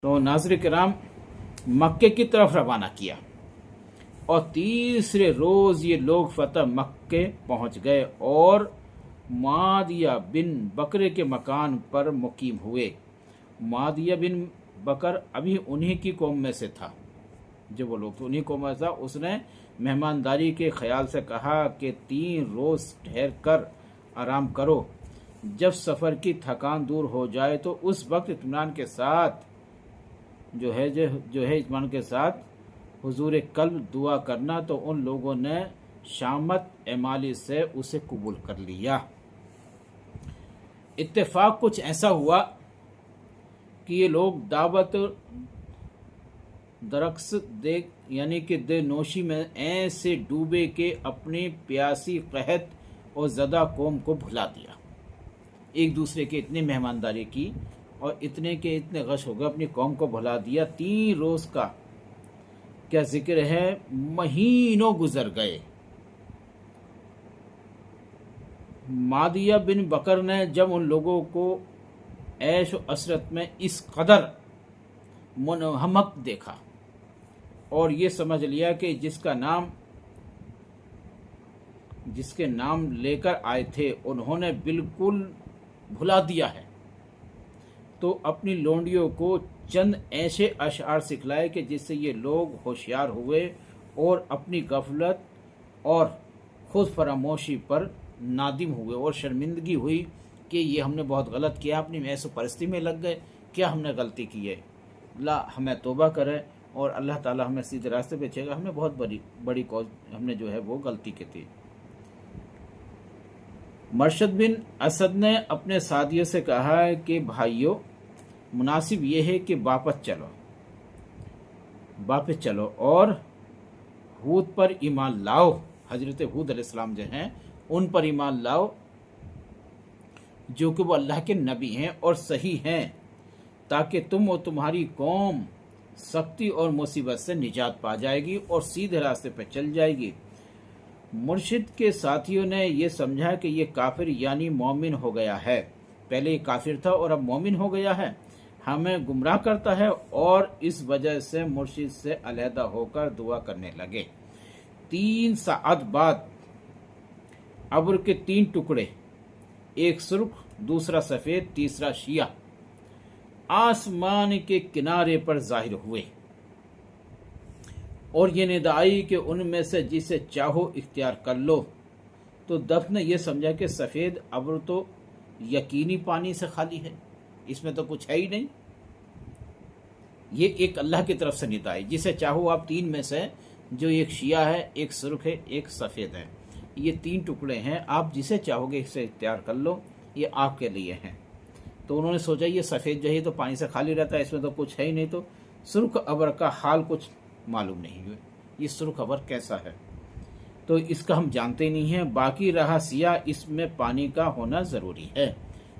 तो नाज़रीन किराम मक्के की तरफ रवाना किया और तीसरे रोज़ ये लोग फतह मक्के पहुंच गए और मादिया बिन बकरे के मकान पर मुकीम हुए। मादिया बिन बकर अभी उन्हीं की कौम में से था, जो वो लोग उन्हीं कौम में था। उसने मेहमानदारी के ख्याल से कहा कि 3 रोज़ ठहर कर आराम करो, जब सफ़र की थकान दूर हो जाए तो उस वक्त इत्मीनान के साथ इत्मीनान के साथ हुजूर कल्ब दुआ करना। तो उन लोगों ने शामत एमाली से उसे कबूल कर लिया। इत्तेफाक कुछ ऐसा हुआ कि ये लोग दावत दरख्स दे यानी कि दे नोशी में ऐसे डूबे कि अपनी प्यासी कहत और ज़दा कौम को भुला दिया। एक दूसरे के इतनी मेहमानदारी की और इतने के इतने गश हो गए, अपनी कौम को भुला दिया। 3 रोज़ का क्या जिक्र है, महीनों गुजर गए। मादिया बिन बकर ने जब उन लोगों को ऐश व असरत में इस कदर मुनहमक देखा और ये समझ लिया कि जिसके नाम लेकर आए थे उन्होंने बिल्कुल भुला दिया है, तो अपनी लोंडियों को चंद ऐसे अशआर सिखलाए कि जिससे ये लोग होशियार हुए और अपनी गफलत और खुद फरामोशी पर नादिम हुए और शर्मिंदगी हुई कि ये हमने बहुत गलत किया, अपनी मैसो परस्ती में लग गए, क्या हमने गलती की है। ला हमें तौबा करें और अल्लाह ताला हमें सीधे रास्ते पे चलेगा। हमने बहुत बड़ी कौज हमने जो है वो गलती की थी। मरशद बिन असद ने अपने साथियों से कहा है कि भाइयों, मुनासिब ये है कि वापस चलो और हूद पर ईमान लाओ। हजरत हूद अलैहिस्सलाम जो हैं उन पर ईमान लाओ, जो कि वो अल्लाह के नबी हैं और सही हैं, ताकि तुम और तुम्हारी कौम सख्ती और मुसीबत से निजात पा जाएगी और सीधे रास्ते पर चल जाएगी। मुर्शिद के साथियों ने यह समझा कि ये काफिर यानी मोमिन हो गया है। पहले ये काफिर था और अब मोमिन हो गया है, हमें गुमराह करता है, और इस वजह से मुर्शिद से अलहदा होकर दुआ करने लगे। 3 साअत बाद अब्र के 3 टुकड़े, एक सुर्ख, दूसरा सफेद, तीसरा शिया, आसमान के किनारे पर जाहिर हुए और ये निदा आई कि उनमें से जिसे चाहो इख्तियार कर लो। तो दफ्त ने यह समझा कि सफ़ेद अब्र तो यकीनी पानी से खाली है, इसमें तो कुछ है ही नहीं। ये एक अल्लाह की तरफ से निदा आई, जिसे चाहो आप 3 में से, जो एक शिया है, एक सुर्ख है, एक सफ़ेद है, ये 3 टुकड़े हैं, आप जिसे चाहोगे इसे इख्तियार कर लो, ये आपके लिए हैं। तो उन्होंने सोचा ये सफ़ेद जो है तो पानी से खाली रहता है, इसमें तो कुछ है ही नहीं। तो सुर्ख अबर का हाल कुछ मालूम नहीं हुए, ये सुर्ख अबर कैसा है तो इसका हम जानते नहीं हैं। बाकी रहा सिया, इसमें पानी का होना ज़रूरी है।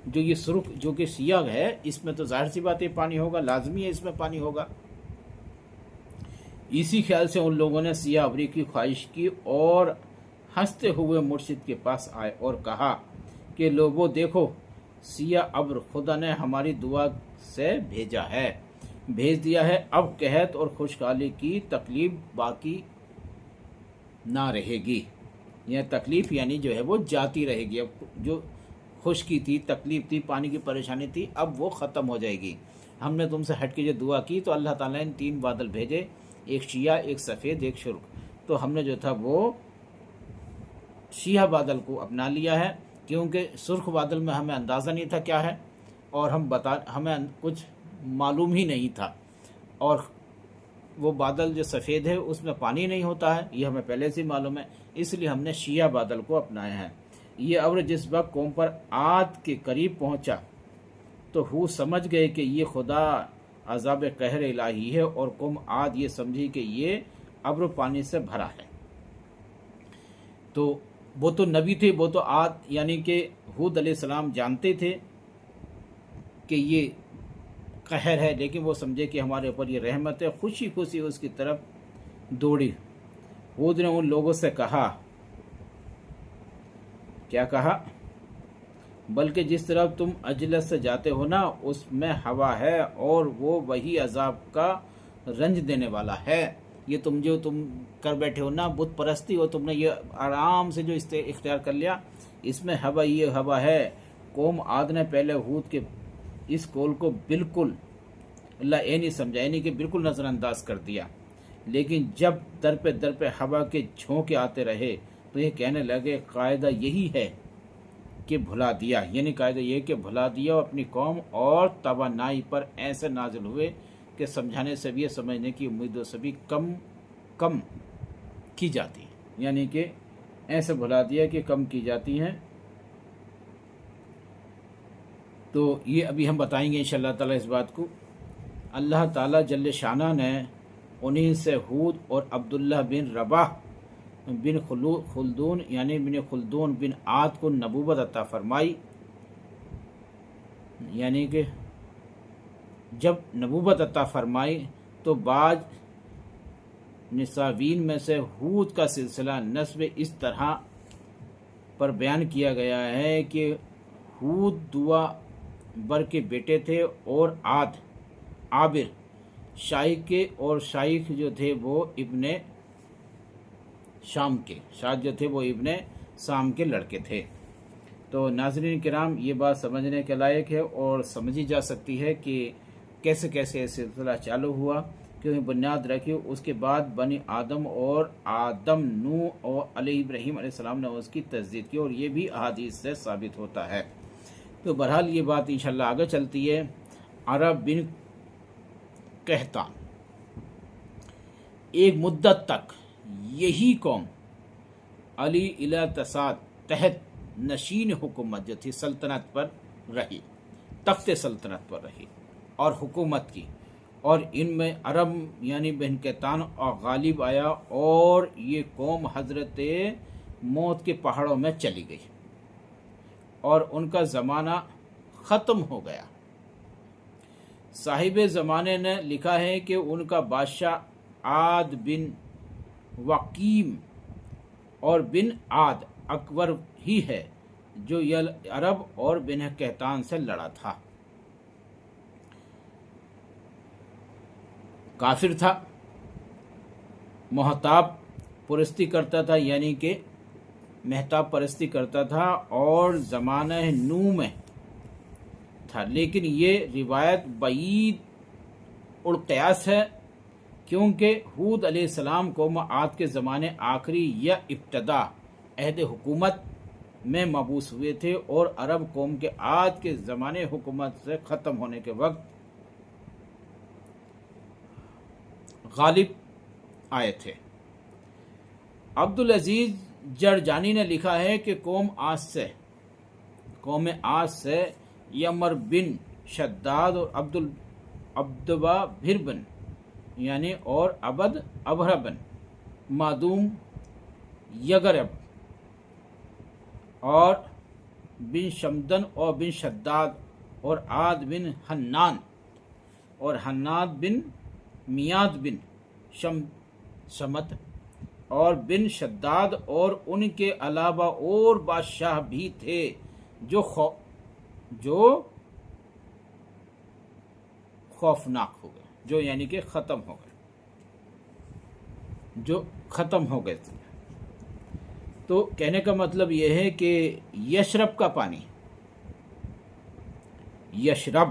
जो ये सुर्ख जो कि सिया है, इसमें तो जाहिर सी बात है पानी होगा, लाजमी है इसमें पानी होगा। इसी ख्याल से उन लोगों ने सिया अबरी की ख्वाहिश की और हंसते हुए मुर्शिद के पास आए और कहा कि लोगों देखो, सिया अब्र खुदा ने हमारी दुआ से भेज दिया है। अब कहत और खुशहाली की तकलीफ बाकी ना रहेगी। यह तकलीफ यानी जो है वो जाती रहेगी। अब जो खुशकी थी, तकलीफ थी, पानी की परेशानी थी, अब वो ख़त्म हो जाएगी। हमने तुमसे हट के जो दुआ की तो अल्लाह ताला ने 3 बादल भेजे, एक शिया, एक सफ़ेद, एक शुर्क। तो हमने जो था वो शिया बादल को अपना लिया है, क्योंकि सुर्ख बादल में हमें अंदाज़ा नहीं था क्या है और हमें कुछ मालूम ही नहीं था, और वो बादल जो सफ़ेद है उसमें पानी नहीं होता है, ये हमें पहले से मालूम है, इसलिए हमने शिया बादल को अपनाया है। ये अब्र जिस वक्त कौम पर आद के करीब पहुंचा तो हूद समझ गए कि ये खुदा अज़ाब कहर इलाही है, और कौम आद ये समझी कि ये अब्र पानी से भरा है। तो वो तो नबी थे, वो तो आद यानी कि हूद अलैहिस्सलाम जानते थे कि ये कहर है, लेकिन वो समझे कि हमारे ऊपर ये रहमत है, खुशी खुशी उसकी तरफ दौड़ी। हूद ने उन लोगों से कहा, क्या कहा بلکہ جس طرف تم اجلس سے جاتے ہو نا اس میں ہوا ہے اور وہ وہی عذاب کا رنج دینے والا ہے۔ یہ تم کر بیٹھے ہو نا بت پرستی، اور تم نے یہ آرام سے جو اختیار کر لیا، اس میں یہ ہوا ہے۔ قوم عاد نے پہلے ہود کے اس قول کو بالکل اللہ نہیں سمجھا، یعنی کہ بالکل نظر انداز کر دیا، لیکن جب در پہ ہوا کے جھونکے آتے رہے تو یہ کہنے لگے قاعدہ یہی ہے کہ بھلا دیا، یعنی قاعدہ یہ کہ بھلا دیا اپنی قوم، اور توانائی پر ایسے نازل ہوئے کہ سمجھانے سے بھی سمجھنے کی امیدوں سے بھی کم کی جاتی، یعنی کہ ایسے بھلا دیا کہ کم کی جاتی ہیں۔ تو یہ ابھی ہم بتائیں گے انشاءاللہ تعالیٰ اس بات کو۔ اللہ تعالیٰ جل شانہ نے انہی سے ہود اور عبداللہ بن رباح بن خلدون یعنی بن خلدون بن عاد کو نبوت عطا فرمائی، یعنی کہ جب نبوت عطا فرمائی تو بعض نصابین میں سے ہود کا سلسلہ نسب اس طرح پر بیان کیا گیا ہے کہ ہود دوا بر کے بیٹے تھے، اور عاد عابر شائخ کے، اور شائخ جو تھے وہ ابن شام کے، شاید جو تھے وہ ابن شام کے لڑکے تھے۔ تو ناظرین کرام یہ بات سمجھنے کے لائق ہے اور سمجھی جا سکتی ہے کہ کیسے یہ سلسلہ چالو ہوا، کیونکہ بنیاد رکھی اس کے بعد بنی آدم اور آدم نوح اور علیہ ابراہیم علیہ السلام نے اس کی تصدیق کی، اور یہ بھی احادیث سے ثابت ہوتا ہے۔ تو بہرحال یہ بات انشاءاللہ آگے چلتی ہے۔ عرب بن قحطان ایک مدت تک یہی قوم علی الی تساد تحت نشین حکومت جو تھی سلطنت پر رہی، تخت سلطنت پر رہی اور حکومت کی، اور ان میں عرب یعنی بن قحطان اور غالب آیا، اور یہ قوم حضرت موت کے پہاڑوں میں چلی گئی اور ان کا زمانہ ختم ہو گیا۔ صاحب زمانے نے لکھا ہے کہ ان کا بادشاہ عاد بن وقیم اور بن عاد اکبر ہی ہے جو عرب اور بن قحطان سے لڑا تھا۔ کافر تھا، محتاب پرستی کرتا تھا، یعنی کہ مہتاب پرستی کرتا تھا، اور زمانہ نوح میں تھا، لیکن یہ روایت بعید القیاس ہے، کیونکہ ہود علیہ السلام قوم عاد کے زمانے آخری یا ابتدا عہد حکومت میں مبعوث ہوئے تھے، اور عرب قوم کے عاد کے زمانے حکومت سے ختم ہونے کے وقت غالب آئے تھے۔ عبدالعزیز جرجانی نے لکھا ہے کہ قوم عاد سے یمر بن شداد اور عبدبا بھربن یعنی اور عبد ابربن معدوم یگرب اور بن شمدن اور بن شداد اور عاد بن حنان اور حناد بن میاد بن شمت اور بن شداد، اور ان کے علاوہ اور بادشاہ بھی تھے جو خوفناک ہو گئے، جو یعنی کہ ختم ہو گئے تھے۔ تو کہنے کا مطلب یہ ہے کہ یشرب کا پانی، یشرب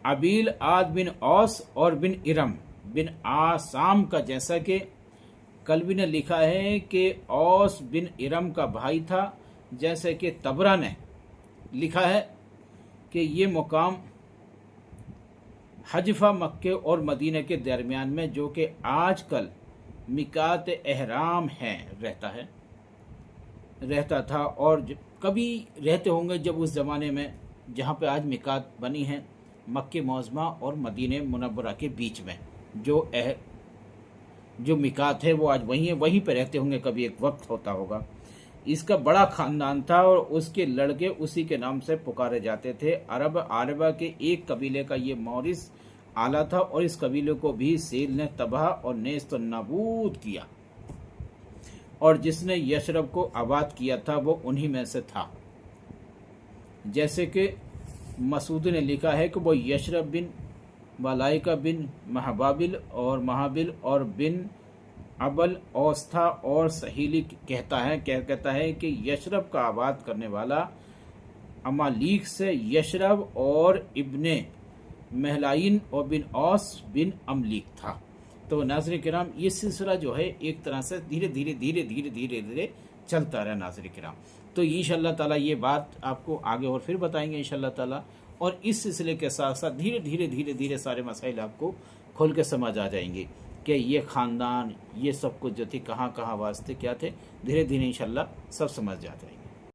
عبیل عاد بن اوس اور بن ارم بن آسام کا، جیسا کہ کلبی نے لکھا ہے کہ اوس بن ارم کا بھائی تھا، جیسے کہ طبرہ نے لکھا ہے کہ یہ مقام حجفہ مکے اور مدینہ کے درمیان میں، جو کہ آج کل میقات احرام ہے، رہتا تھا، اور کبھی رہتے ہوں گے جب اس زمانے میں جہاں پہ آج میقات بنی ہے مکہ معظمہ اور مدینہ منورہ کے بیچ میں، جو میقات ہے وہ آج وہیں پہ رہتے ہوں گے، کبھی ایک وقت ہوتا ہوگا۔ اس کا بڑا خاندان تھا اور اس کے لڑکے اسی کے نام سے پکارے جاتے تھے۔ عربہ کے ایک قبیلے کا یہ مورث آلہ تھا، اور اس قبیلے کو بھی سیل نے تباہ اور نیست و نابود کیا، اور جس نے یشرب کو آباد کیا تھا وہ انہی میں سے تھا۔ جیسے کہ مسعود نے لکھا ہے کہ وہ یشرب بن ملائکہ بن محبابل اور محابل اور بن ابل اوس تھا، اور سہیلی کہتا ہے کہ یشرب کا آباد کرنے والا امالیک سے یشرب اور ابن مہلائن اور بن اوس بن املیک تھا۔ تو ناظرین کرام یہ سلسلہ جو ہے ایک طرح سے دھیرے دھیرے چلتا رہا ناظرین کرام۔ تو انشاءاللہ تعالیٰ یہ بات آپ کو آگے اور پھر بتائیں گے انشاءاللہ تعالیٰ، اور اس سلسلے کے ساتھ ساتھ دھیرے سارے مسائل آپ کو کھول کے سمجھ آ جائیں گے کہ یہ خاندان یہ سب کچھ جو تھی کہاں واسطے کیا تھے، دھیرے انشاءاللہ سب سمجھ آ جائیں گے۔